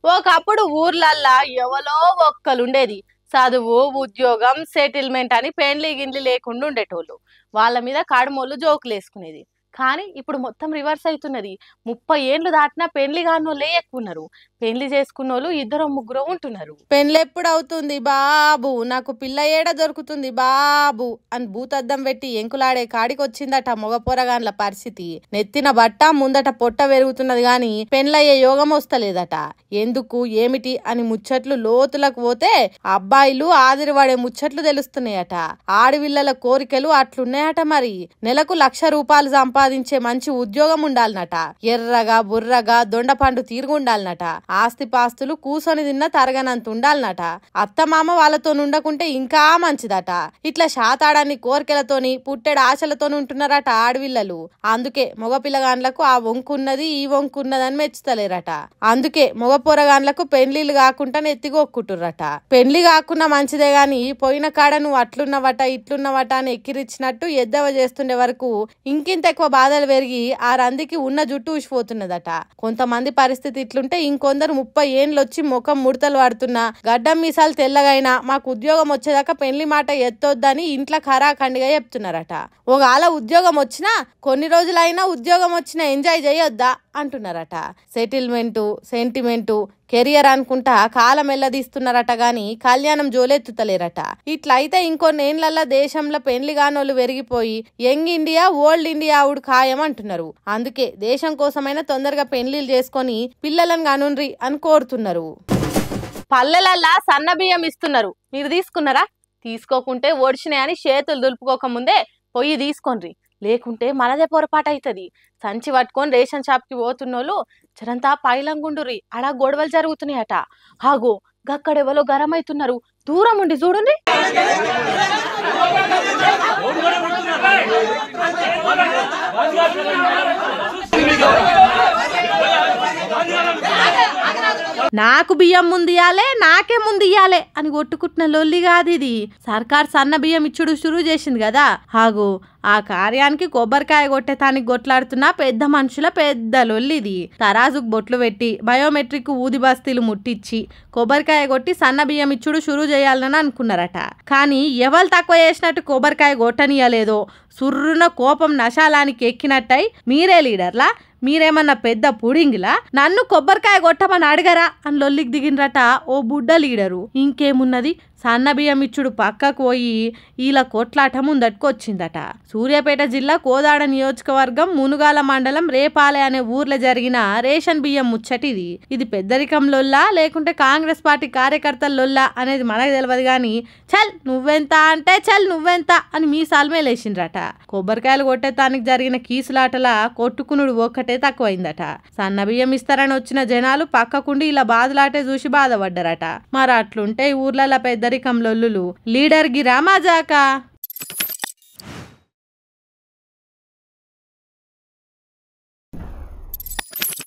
ఒకప్పుడు ఊర్లల్లా ఎవలో ఒక్కలుండేది. చదువు, ఉద్యోగం, సెటిల్మెంట్ అని పెండ్లి గిన్లి లేకుండా ఉండేటోళ్ళు. వాళ్ళ మీద కాడుమోళ్ళు జోకులేసుకునేది. కానీ ఇప్పుడు మొత్తం రివర్స్ అవుతున్నది. 30 ఏండ్లు దాటినా పెండ్లి కానోళ్ళే ఎక్కువ ఉన్నారు. పెండ్లి చేసుకున్నోళ్ళు ఇద్దరు ముగ్గురు ఉంటున్నారు. పెండ్లి ఎప్పుడు అవుతుంది బాబు, నాకు పిల్ల ఏడ దొరుకుతుంది బాబు అని భూతద్దం పెట్టి ఎంకులాడే కాడికి వచ్చిందట మగ పొరగాన్ల పరిస్థితి. నెత్తిన బట్ట ముందట పొట్ట పెరుగుతున్నది గాని పెండ్లయ్యే యోగం వస్తలేదట. ఎందుకు ఏమిటి అని ముచ్చట్లు లోతులకు పోతే అబ్బాయిలు ఆదిరివాడే ముచ్చట్లు తెలుస్తున్నాయట. ఆడవిల్లల కోరికలు అట్లున్నాయట. మరి నెలకు ₹1,00,000 సంపాదించే మంచి ఉద్యోగం ఉండాలనట. ఎర్రగా బుర్రగా దొండపండు తీరుగుండాలనట. ఆస్తిపాస్తులు కూసొని తిన్న తరగనంత ఉండాలనట. అత్తమామ వాళ్ళతో ఉండకుంటే ఇంకా మంచిదట. ఇట్లా శాతాడాన్ని కోరికలతోని పుట్టెడు ఆశలతోని ఉంటున్నారట ఆడవిల్లలు. అందుకే మగ పిల్లగాండ్లకు ఆ వంకున్నది ఈ వంకున్నదని మెచ్చుతలేరట. అందుకే మగ పొరగాండ్లకు పెండ్లీలు కాకుండా ఎత్తిగొక్కుంటుర్రట. పెండ్లి కాకుండా మంచిదే గాని పోయిన కాడ నువ్వు అట్లున్నవట ఇట్లున్నవట అని ఎక్కిరిచ్చినట్టు ఎద్దవ చేస్తుండే వరకు ఇంకింత ఎక్కువ బాధలు పెరిగి ఆ రందికి ఉన్న జుట్టు ఊసిపోతున్నదట. కొంతమంది పరిస్థితి ఇట్లుంటే ఇంకొందరు 30 ఏండ్లు వచ్చి ముఖం ముడతలు పడుతున్నా గడ్డం మీసాలు తెల్లగైనా మాకు ఉద్యోగం వచ్చేదాకా పెండ్లి మాట ఎత్తొద్దని ఇంట్లో ఖరాఖండిగా చెప్తున్నారట. ఒకవేళ ఉద్యోగం వచ్చినా కొన్ని రోజులైనా ఉద్యోగం వచ్చినా ఎంజాయ్ చేయొద్దా అంటున్నారట. సెటిల్మెంటు సెంటిమెంటు కెరియర్ అనుకుంటా కాలం ఎల్లదీస్తున్నారట గాని కళ్యాణం జోలెత్తుతలేరట. ఇట్లయితే ఇంకొన్ని ఏండ్లల్లా దేశంలో పెండ్లి కానోళ్ళు పెరిగిపోయి యంగ్ ఇండియా ఓల్డ్ ఇండియా అవుడు ఖాయం అంటున్నారు. అందుకే దేశం కోసమైనా తొందరగా పెండ్లీలు చేసుకొని పిల్లలను కానుండ్రి అని కోరుతున్నారు. పల్లెలల్లా సన్న బియ్యం ఇస్తున్నారు, మీరు తీసుకున్నారా? తీసుకోకుంటే ఒడిచినాయని చేతులు దులుపుకోక ముందే పొయ్యి తీసుకోండి, లేకుంటే మనదే పొరపాటు అవుతుంది. సంచి పట్టుకొని రేషన్ షాప్కి పోతున్నోళ్ళు చరంతా పైలంగుండురి, అడ గొడవలు జరుగుతున్నాయట. ఆగో గక్కడెవలో గరం అవుతున్నారు, దూరం ఉండి చూడండి. నాకు బియ్యం ముందియాలే నాకే ముందియాలే అని కొట్టుకుంటున్న లొల్లి కాదు ఇది. సర్కార్ సన్న బియ్యం ఇచ్చుడు షురూ చేసింది కదా. హాగు ఆ కార్యానికి కొబ్బరికాయ కొట్టేతానికి కొట్లాడుతున్న పెద్ద మనుషుల పెద్ద లొల్లిది. తరాజుకు బొట్లు పెట్టి బయోమెట్రిక్ ఊది బస్తీలు ముట్టించి కొబ్బరికాయ కొట్టి సన్న బియ్యం ఇచ్చుడు షురూ చేయాలని అనుకున్నారట. కానీ ఎవరు తక్కువ చేసినట్టు కొబ్బరికాయ కొట్టనియలేదో సుర్రున కోపం నశాలానికి ఎక్కినట్టయి మీరే లీడర్లా, మీరేమన్నా పెద్ద పుడింగిలా నన్ను కొబ్బరికాయ కొట్టమని అడగరా అని లొల్లికి దిగినరట ఓ బుడ్డ లీడరు. ఇంకేమున్నది, సన్న బియ్యం ఇచ్చుడు పక్కకు పోయి ఇలా కొట్లాట ముందట్టుకొచ్చిందట. సూర్యాపేట జిల్లా కోదాడ నియోజకవర్గం మునుగాల మండలం రేపాలె అనే ఊర్లో జరిగిన రేషన్ బియ్యం ముచ్చటిది. ఇది పెద్దరికం లొల్లా లేకుంటే కాంగ్రెస్ పార్టీ కార్యకర్తల లొల్లా అనేది మనకు తెలియదు గాని చల్ నువ్వెంత అంటే చల్ నువ్వెంత అని మీసాలు మేలేసిండ్రట. కొబ్బరికాయలు కొట్టేతానికి జరిగిన కీసులాటలా కొట్టుకునుడు ఒక్కటే తక్కువైందట. సన్న బియ్యం ఇస్తారని వచ్చిన జనాలు పక్కకుండి ఇలా బాధలాటే చూసి బాధపడ్డారట. మరి అట్లుంటే ఊర్లలో పెద్దరికం లొల్లులు లీడర్ గిరా మజాకా.